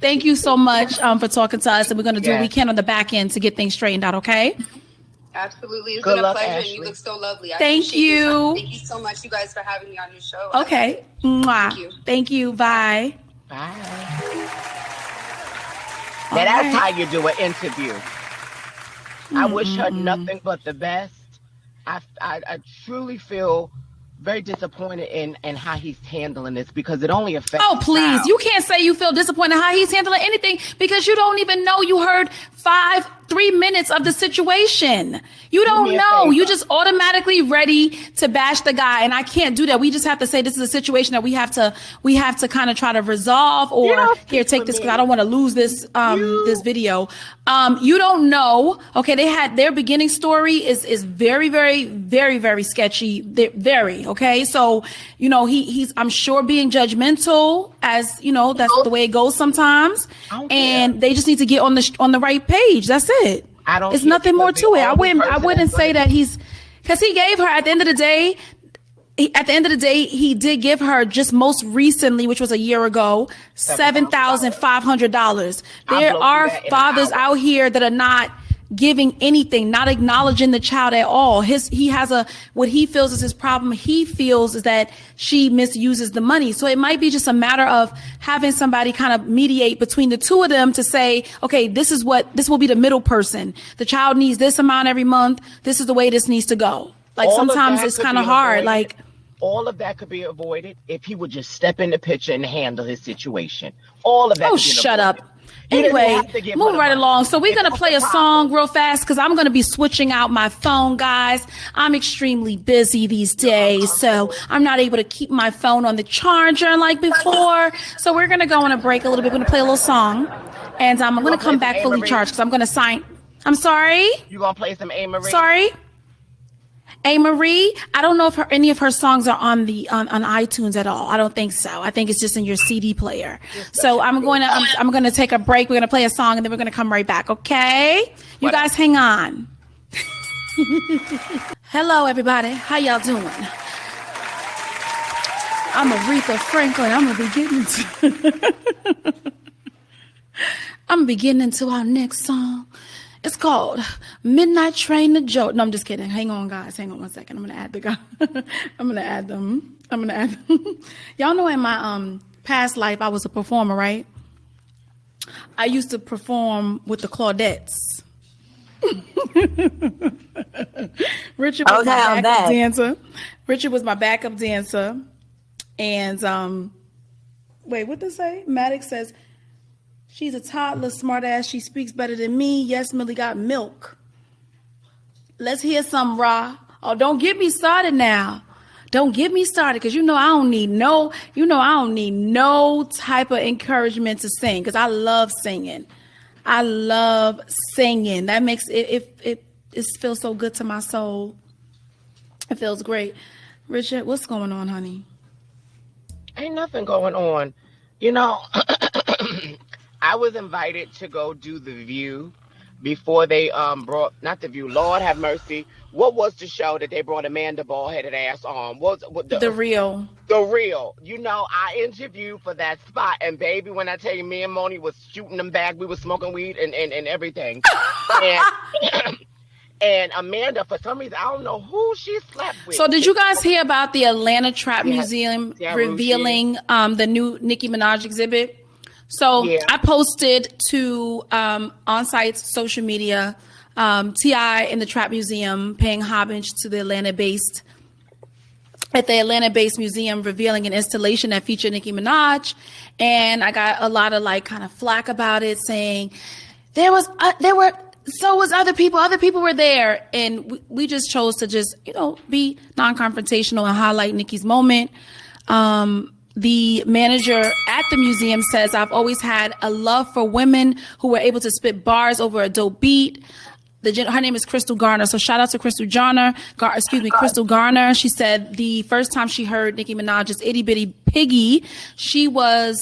Thank you so much for talking to us. And we're going to do what we can on the back end to get things straightened out. Okay? Absolutely. It's been a pleasure, and you look so lovely. Thank you. Thank you so much, you guys, for having me on your show. Okay. Mwah. Thank you. Bye. Bye. Now that's how you do an interview. I wish her nothing but the best. I truly feel very disappointed in how he's handling this because it only affects. Oh, please. You can't say you feel disappointed how he's handling anything because you don't even know. You heard 3 minutes of the situation. You don't know. You just automatically ready to bash the guy. And I can't do that. We just have to say this is a situation that we have to kind of try to resolve, or here, take this because I don't want to lose this this video. You don't know. Okay, they had their beginning story is very, very, very, very sketchy. Very okay. So he's I'm sure being judgmental, as that's the way it goes sometimes. And they just need to get on the right page. That's it. It's nothing more to it. I wouldn't say that because he gave her at the end of the day. He did give her just most recently, which was a year ago, $7,500. There are fathers out here that are not giving anything, not acknowledging the child at all. He has what he feels is his problem. He feels is that she misuses the money. So it might be just a matter of having somebody kind of mediate between the two of them to say, okay, this will be the middle person. The child needs this amount every month. This is the way this needs to go. Like sometimes it's kind of hard. Like all of that could be avoided if he would just step in the picture and handle his situation. All of that. Oh, shut up. Anyway, moving right along. So we're going to play a song real fast because I'm going to be switching out my phone, guys. I'm extremely busy these days, so I'm not able to keep my phone on the charger like before. So we're going to go on a break a little bit. We're going to play a little song, and I'm going to come back fully charged because I'm going to sign. I'm sorry? You going to play some A. Marie? Sorry? A. Marie, I don't know if any of her songs are on iTunes at all. I don't think so. I think it's just in your CD player. So I'm going to take a break. We're going to play a song and then we're going to come right back. Okay? You guys hang on. Hello, everybody. How y'all doing? I'm Aretha Franklin. I'm gonna be getting into our next song. It's called Midnight Train to Joe. No, I'm just kidding. Hang on, guys. Hang on one second. I'm gonna add the guy. I'm gonna add them. Y'all know in my past life I was a performer, right? I used to perform with the Claudettes. Richard was my backup dancer. Richard was my backup dancer. And wait, what did it say? Maddox says, she's a toddler, smart ass. She speaks better than me. Yes, Millie got milk. Let's hear some Rah. Oh, don't get me started now. Don't get me started, because I don't need no type of encouragement to sing, because I love singing. That makes it feels so good to my soul. It feels great. Richard, what's going on, honey? Ain't nothing going on. I was invited to go do The View before they brought, not The View, Lord have mercy. What was the show that they brought Amanda bald-headed ass on? The Real. The Real. I interviewed for that spot, and baby, when I tell you, me and Moni was shooting them back, we was smoking weed and everything. And Amanda, for some reason, I don't know who she slept with. So did you guys hear about the Atlanta Trap Museum revealing the new Nicki Minaj exhibit? So I posted to Onsite's social media, T.I. in the Trap Museum paying homage to the Atlanta-based museum, revealing an installation that featured Nicki Minaj. And I got a lot of kind of flack about it, saying so was other people were there. And we just chose to be non-confrontational and highlight Nicki's moment. The manager at the museum says, I've always had a love for women who were able to spit bars over a dope beat. Her name is Crystal Garner. So shout out to Crystal Garner. She said the first time she heard Nicki Minaj's Itty Bitty Piggy, she was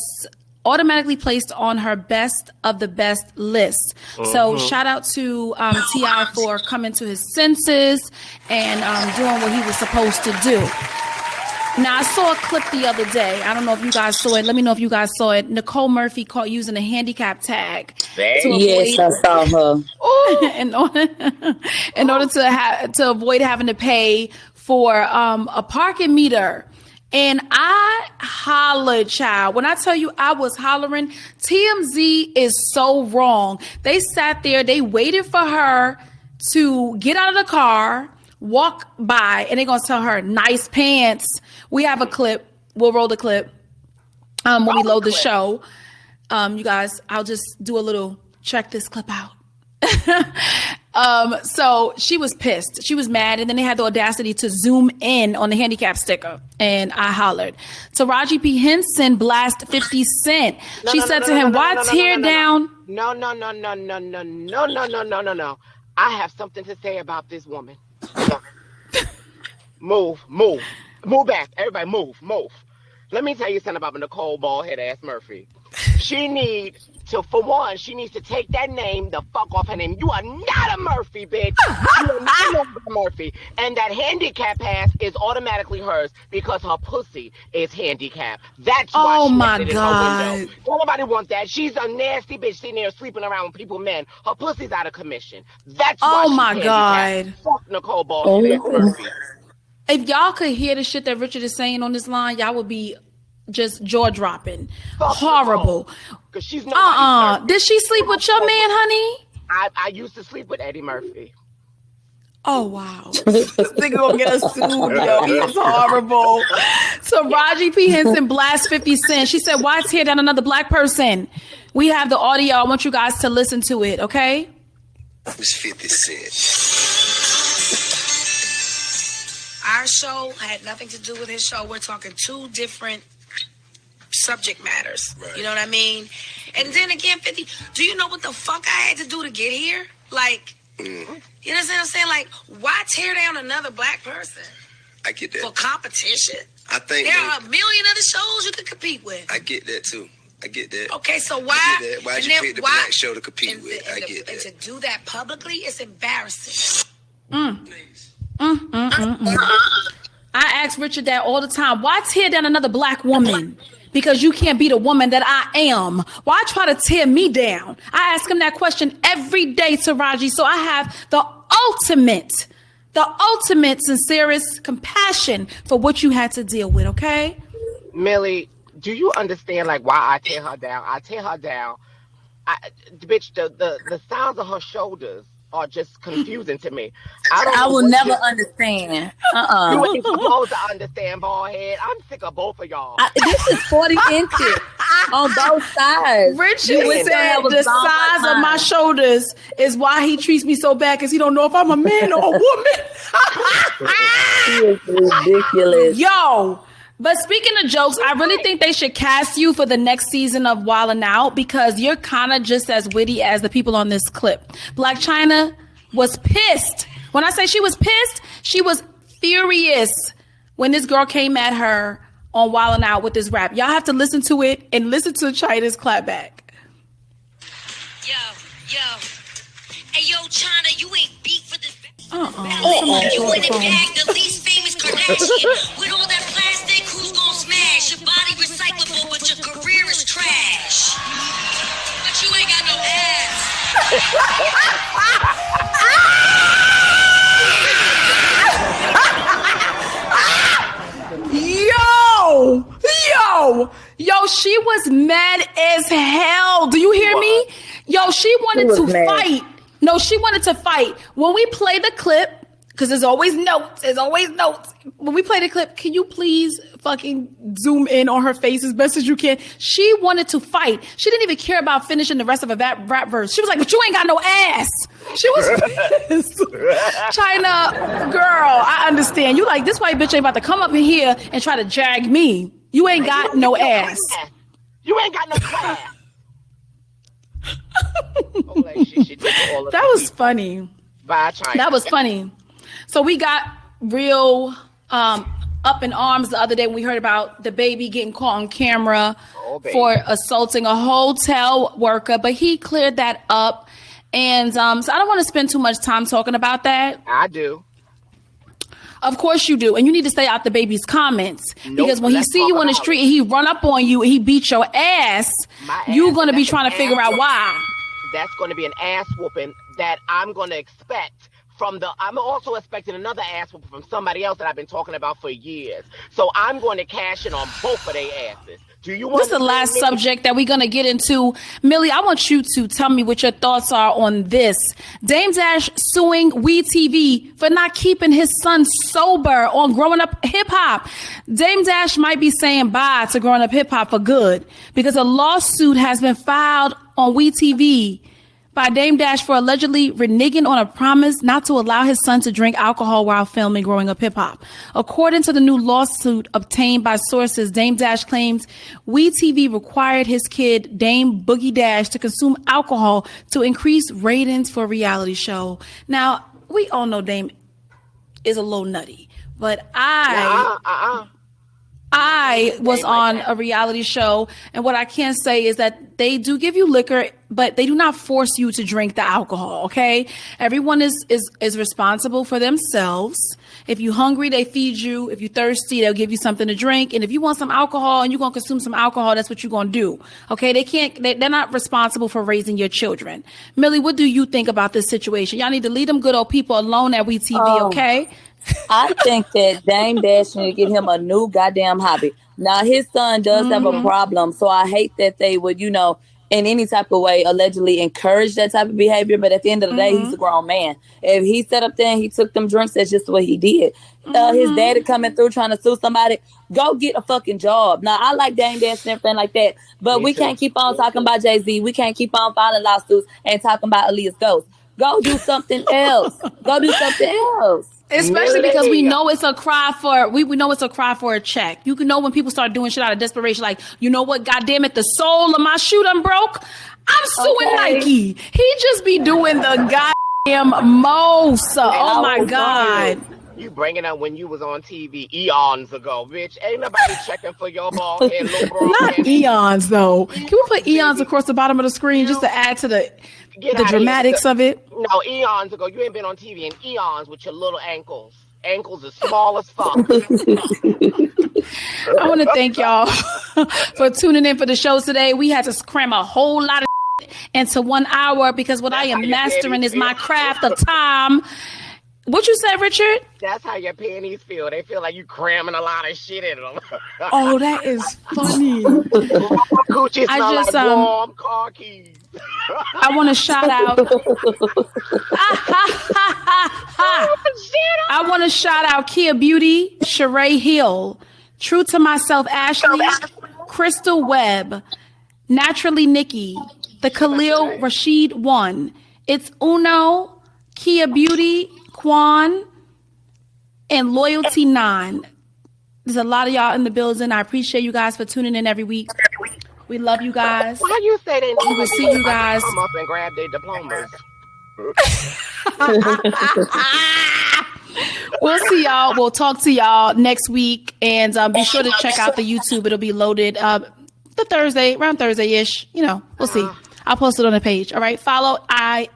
automatically placed on her best of the best list. So shout out to T.I. for coming to his senses and doing what he was supposed to do. Now, I saw a clip the other day. I don't know if you guys saw it. Let me know if you guys saw it. Nicole Murphy caught using a handicap tag. Yes, I saw her. in order to avoid having to pay for a parking meter. And I hollered, child. When I tell you I was hollering, TMZ is so wrong. They sat there, they waited for her to get out of the car, walk by, and they're going to tell her, nice pants. We have a clip. We'll roll the clip when we load the show. You guys, I'll just do a little check this clip out. So she was pissed. She was mad. And then they had the audacity to zoom in on the handicap sticker. And I hollered. Taraji P. Henson blast 50 Cent. She said to him, why tear down? No. I have something to say about this woman. Move back. Everybody move. Let me tell you something about Nicole bald-head ass Murphy. She needs to take that name the fuck off her name. You are not a Murphy, bitch. You are not a Murphy. And that handicap pass is automatically hers because her pussy is handicapped. That's why she left it in her window. Nobody wants that. She's a nasty bitch sitting there sleeping around with people, men. Her pussy's out of commission. That's why she's handicapped. Fuck Nicole bald-head ass Murphy. If y'all could hear the shit that Richard is saying on this line, y'all would be just jaw-dropping. Horrible. Because she's nobody. Did she sleep with your man, honey? I used to sleep with Eddie Murphy. Oh, wow. This nigga gonna get us sued, yo. He is horrible. So Taraji P. Henson blast 50 Cent. She said, why tear down another black person? We have the audio. I want you guys to listen to it, okay? It's 50 Cent. Our show had nothing to do with his show. We're talking two different subject matters. Right. You know what I mean? And then again, 50, do you know what the fuck I had to do to get here? You understand what I'm saying? Why tear down another black person? I get that. For competition? I think there are a million other shows you could compete with. I get that too. I get that. Okay, so why? Why'd you pick the black show to compete with? I get that. And to do that publicly, it's embarrassing. I ask Richard that all the time. Why tear down another black woman? Because you can't be the woman that I am. Why try to tear me down? I ask him that question every day, Taraji. So I have the ultimate sincerest compassion for what you had to deal with, okay? Millie, do you understand like why I tear her down? I tear her down. Bitch, the size of her shoulders are just confusing to me. I will never understand. You ain't supposed to understand, bald head. I'm sick of both of y'all. This is 40 inches on both sides. Richard said the size of my shoulders is why he treats me so bad, because he don't know if I'm a man or a woman. He is ridiculous. Yo, but speaking of jokes, I really think they should cast you for the next season of Wildin' Out, because you're kind of just as witty as the people on this clip. Blac Chyna was pissed. When I say she was pissed, she was furious when this girl came at her on Wildin' Out with this rap. Y'all have to listen to it and listen to Chyna's clapback. Yo. Hey, yo, Chyna, you ain't beat for this. You in the bag, the least famous Kardashian. With all that plastic, who's gonna smash? Your body recyclable, but your career is trash. But you ain't got no ass. Yo, she was mad as hell. Do you hear me? Yo, she wanted to fight. No, she wanted to fight. When we play the clip, because there's always notes. When we play the clip, can you please fucking zoom in on her face as best as you can? She wanted to fight. She didn't even care about finishing the rest of a rap verse. She was like, but you ain't got no ass. She was pissed. Chyna, girl, I understand. You like, this white bitch ain't about to come up in here and try to drag me. You ain't got no ass. You ain't got no class. That was funny. That was funny. So we got real up in arms the other day when we heard about the baby getting caught on camera for assaulting a hotel worker, but he cleared that up. And so I don't want to spend too much time talking about that. I do. Of course you do. And you need to stay out the baby's comments. Because when he see you on the street and he run up on you and he beat your ass, you're going to be trying to figure out why. That's going to be an ass whooping that I'm going to expect I'm also expecting another ass whooping from somebody else that I've been talking about for years. So I'm going to cash in on both of their asses. Do you want? This is the last subject that we're going to get into. Millie, I want you to tell me what your thoughts are on this. Dame Dash suing WeTV for not keeping his son sober on Growing Up Hip Hop. Dame Dash might be saying bye to Growing Up Hip Hop for good, because a lawsuit has been filed on WeTV by Dame Dash for allegedly reneging on a promise not to allow his son to drink alcohol while filming Growing Up Hip Hop. According to the new lawsuit obtained by sources, Dame Dash claims WeTV required his kid, Dame Boogie Dash, to consume alcohol to increase ratings for a reality show. Now, we all know Dame is a little nutty, but I was on a reality show, and what I can say is that they do give you liquor, but they do not force you to drink the alcohol, okay? Everyone is responsible for themselves. If you're hungry, they feed you. If you're thirsty, they'll give you something to drink. And if you want some alcohol and you're going to consume some alcohol, that's what you're going to do, okay? They're not responsible for raising your children. Millie, what do you think about this situation? Y'all need to leave them good old people alone at WeTV, okay? I think that Dame Dash need to get him a new goddamn hobby. Now, his son does have a problem, so I hate that they would, in any type of way, allegedly encourage that type of behavior. But at the end of the day, he's a grown man. If he sat up there and he took them drinks, that's just what he did. His daddy coming through trying to sue somebody, go get a fucking job. Now, I like Dame Dash and everything like that, but we can't keep on talking about Jay-Z. We can't keep on filing lawsuits and talking about Aaliyah's ghost. Go do something else. Go do something else. Especially because we know it's a cry for we know it's a cry for a check. You can know when people start doing shit out of desperation, like, you know what, goddamn it, the sole of my shoe done broke. I'm suing Nike. He just be doing the goddamn most. Oh my God. You bringing up when you was on TV eons ago, bitch. Ain't nobody checking for your bald head, little bro. Not eons, though. Can we put eons baby. across the bottom of the screen just to add to the Get out dramatics of it? No, eons ago. You ain't been on TV in eons with your little ankles. Ankles as small as fuck. I want to thank y'all for tuning in for the show today. We had to cram a whole lot of into 1 hour because what I am mastering is my craft of time. What you said, Richard? That's how your panties feel. They feel like you cramming a lot of shit in them. Oh, that is funny. Coochie smell like warm car keys. I want to shout out. I want to shout out Kia Beauty, Sheree Hill, True to Myself Ashley, Crystal Webb, Naturally Nikki, the Khalil Rashid One. It's Uno, Kia Beauty, Quan, and Loyalty 9. There's a lot of y'all in the building. I appreciate you guys for tuning in every week. We love you guys. Why you say they We will see you guys. come up and grab their diplomas? We'll see y'all. We'll talk to y'all next week. And be sure to check out the YouTube. It'll be loaded around Thursday-ish. You know, we'll see. I'll post it on the page. All right. Follow ITS_ONSITE.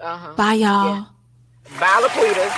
Uh-huh. Bye, y'all. Yeah. Bye, Laquita.